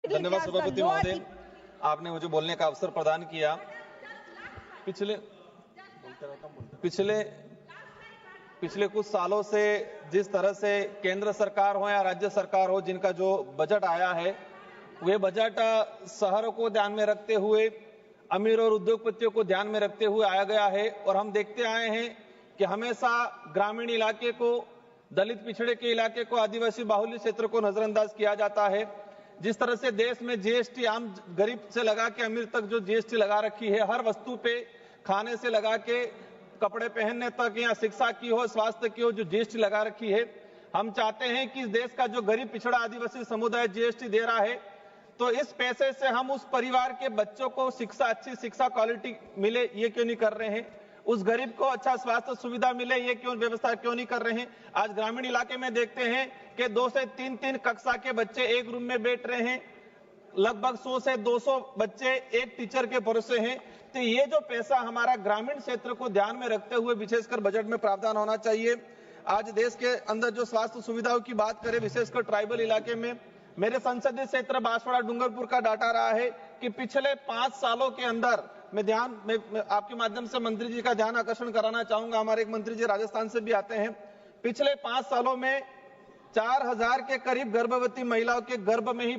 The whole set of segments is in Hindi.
धन्यवाद सभापति महोदय, आपने मुझे बोलने का अवसर प्रदान किया। पिछले कुछ सालों से जिस तरह से केंद्र सरकार हो या राज्य सरकार हो, जिनका जो बजट आया है, वे बजट शहरों को ध्यान में रखते हुए, अमीर और उद्योगपतियों को ध्यान में रखते हुए आया गया है। और हम देखते आए हैं कि हमेशा ग्रामीण इलाके को, दलित पिछड़े के इलाके को, आदिवासी बाहुल्य क्षेत्र को नजरअंदाज किया जाता है। जिस तरह से देश में जीएसटी आम गरीब से लगा के अमीर तक जो जीएसटी लगा रखी है, हर वस्तु पे, खाने से लगा के कपड़े पहनने तक या शिक्षा की हो, स्वास्थ्य की हो, जो जीएसटी लगा रखी है, हम चाहते हैं कि इस देश का जो गरीब पिछड़ा आदिवासी समुदाय जीएसटी दे रहा है, तो इस पैसे से हम उस परिवार के बच्चों को शिक्षा, अच्छी शिक्षा क्वालिटी मिले, ये क्यों नहीं कर रहे हैं? उस गरीब को अच्छा स्वास्थ्य सुविधा मिले, ये क्यों व्यवस्था क्यों नहीं कर रहे हैं? आज ग्रामीण इलाके में देखते हैं कि 2 से 3 कक्षा के बच्चे एक रूम में बैठ रहे हैं, लगभग 100 से 200 बच्चे एक टीचर के भरोसे हैं। तो ये जो पैसा हमारा ग्रामीण क्षेत्र को ध्यान में रखते हुए विशेषकर बजट में प्रावधान होना चाहिए। आज देश के अंदर जो स्वास्थ्य सुविधाओं की बात करें, विशेषकर ट्राइबल इलाके में, मेरे संसदीय क्षेत्र बांसवाड़ा डूंगरपुर का डाटा रहा है कि पिछले 5 सालों के अंदर, मैं आपके माध्यम से मंत्री जी का ध्यान आकर्षण कराना चाहूंगा, हमारे एक मंत्री जी राजस्थान से भी आते हैं। पिछले 5 सालों में 4000 के करीब गर्भवती महिलाओं के गर्भ में ही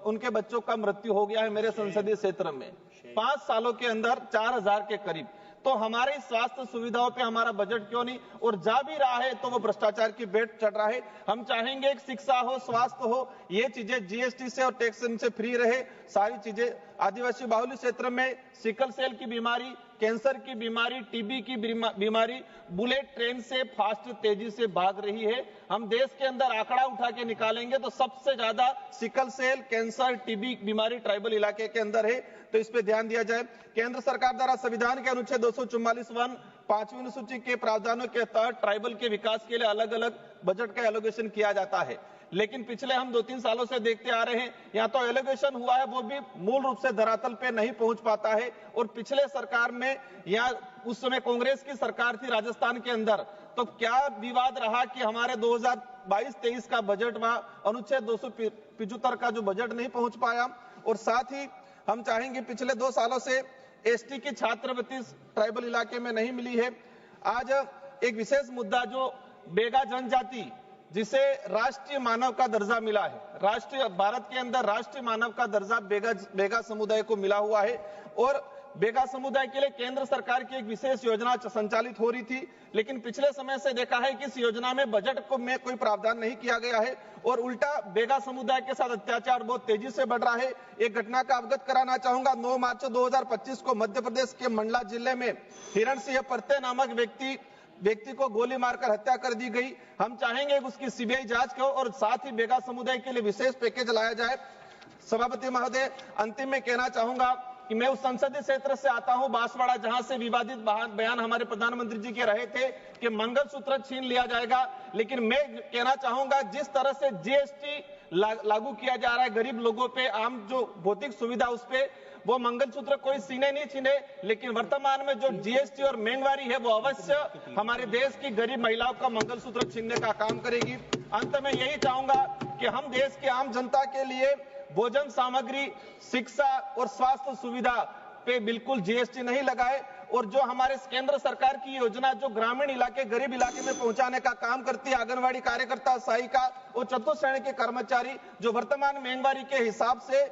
उनके बच्चों का मृत्यु हो गया है मेरे संसदीय क्षेत्र में। 5 सालों के अंदर 4000 के करीब। तो हमारे स्वास्थ्य सुविधाओं पे हमारा बजट क्यों नहीं? और जा भी रहा है तो वो भ्रष्टाचार की बेट चढ़ रहा है। हम चाहेंगे कि शिक्षा हो, स्वास्थ्य हो, ये चीजें जीएसटी से और टैक्स से फ्री रहे। सारी चीजें आदिवासी बाहुल्य क्षेत्र में सिकल सेल की बीमारी, कैंसर की बीमारी, टीबी की बीमारी बुलेट ट्रेन से फास्ट तेजी से भाग रही है। हम देश के अंदर आंकड़ा उठा के निकालेंगे तो सबसे ज्यादा सिकल सेल, कैंसर, टीबी बीमारी ट्राइबल इलाके के अंदर है। तो इस पे ध्यान दिया जाए। केंद्र सरकार द्वारा संविधान के अनुच्छेद 244(1) 5वीं अनुसूची के प्रावधानों के तहत ट्राइबल के विकास के लिए अलग अलग बजट का एलोकेशन किया जाता है। लेकिन पिछले हम 2-3 सालों से देखते आ रहे हैं, या तो एलोकेशन हुआ है वो भी मूल रूप से धरातल पे नहीं पहुंच पाता है। और पिछले सरकार में, या उस समय कांग्रेस की सरकार थी राजस्थान के अंदर, तो क्या विवाद रहा कि हमारे 2022-23 का बजट व अनुच्छेद 275 का जो बजट नहीं पहुंच पाया। और साथ ही हम चाहेंगे, पिछले 2 सालों से एसटी की छात्रवृत्ति ट्राइबल इलाके में नहीं मिली है। आज एक विशेष मुद्दा, जो बेगा जनजाति, जिसे राष्ट्रीय मानव का दर्जा मिला है, राष्ट्रीय, भारत के अंदर राष्ट्रीय मानव का दर्जा बेगा समुदाय को मिला हुआ है। और बेगा समुदाय के लिए केंद्र सरकार की एक विशेष योजना संचालित हो रही थी, लेकिन पिछले समय से देखा है कि इस योजना में बजट को में कोई प्रावधान नहीं किया गया है और उल्टा बेगा समुदाय के साथ अत्याचार बहुत तेजी से बढ़ रहा है। एक घटना का अवगत कराना चाहूंगा। 9 मार्च 2025 को मध्य प्रदेश के मंडला जिले में हिरण सिंह परते नामक व्यक्ति को गोली मारकर हत्या कर दी गई। हम चाहेंगे उसकी सीबीआई जांच हो और साथ ही बेगा समुदाय के लिए विशेष पैकेज लाया जाए। सभापति महोदय, अंतिम में कहना चाहूंगा कि मैं उस संसदीय क्षेत्र से आता हूं, बांसवाड़ा, जहां से विवादित बयान हमारे प्रधानमंत्री जी के रहे थे कि मंगलसूत्र छीन लिया जाएगा। लेकिन मैं कहना चाहूंगा, जिस तरह से जीएसटी लागू किया जा रहा है गरीब लोगों पे, आम जो भौतिक सुविधा उस पे, वो मंगलसूत्र कोई सीने नहीं छीने, लेकिन वर्तमान में जो जीएसटी और महंगाई है वो अवश्य हमारे देश की गरीब महिलाओं का मंगलसूत्र छीनने का काम करेगी। अंत में यही चाहूंगा कि हम देश के आम जनता के लिए भोजन सामग्री, शिक्षा और स्वास्थ्य सुविधा पे बिल्कुल जीएसटी नहीं लगाए। और जो हमारे केंद्र सरकार की योजना जो ग्रामीण इलाके, गरीब इलाके में पहुंचाने का काम करती है, आंगनवाड़ी कार्यकर्ता, सहायिका और चतुर्थ श्रेणी के कर्मचारी, जो वर्तमान महंगाई के हिसाब से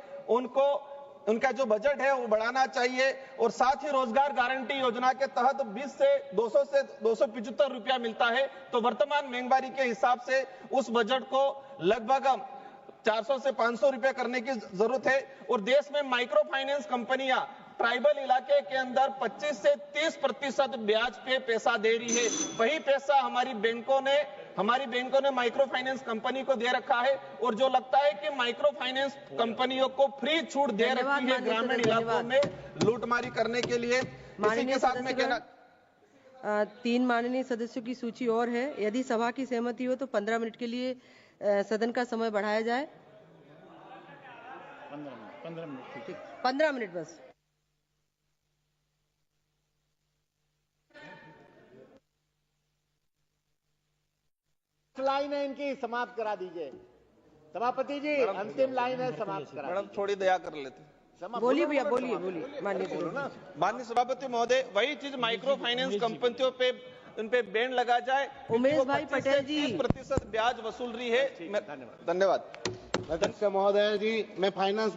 उनका जो बजट है वो बढ़ाना चाहिए। और साथ ही रोजगार गारंटी योजना के तहत 20 से 200 से 275 रुपया मिलता है, तो वर्तमान महंगाई के हिसाब से उस बजट को लगभग 400 से 500 रुपए करने की जरूरत है। और देश में माइक्रो फाइनेंस कंपनियां ट्राइबल इलाके के अंदर 25 से 30% ब्याज पे पैसा दे रही है। वही पैसा हमारी बैंकों ने माइक्रो फाइनेंस कंपनी को दे रखा है। और जो लगता है कि माइक्रो फाइनेंस कंपनियों को फ्री छूट दे रखी है ग्रामीण इलाकों में लूटमारी करने के लिए। इसी के साथ में कहना, 3 माननीय सदस्यों की सूची और है। यदि सभा की सहमति हो तो 15 मिनट के लिए सदन का समय बढ़ाया जाए। 15 मिनट बस। लाइन है इनकी समाप्त करा दीजिए। सभापति जी अंतिम लाइन है, समाप्त करा। मैडम थोड़ी दया कर लेते। बोलिए भैया, बोलिए माननीय सदस्य। माननीय सभापति महोदय, वही चीज माइक्रो फाइनेंस कंपनियों पे उन पे बैन लगा जाए। उमेश भाई पटेल जी, 30% ब्याज वसूल रही है। धन्यवाद। अध्यक्ष महोदय जी, मैं फाइनेंस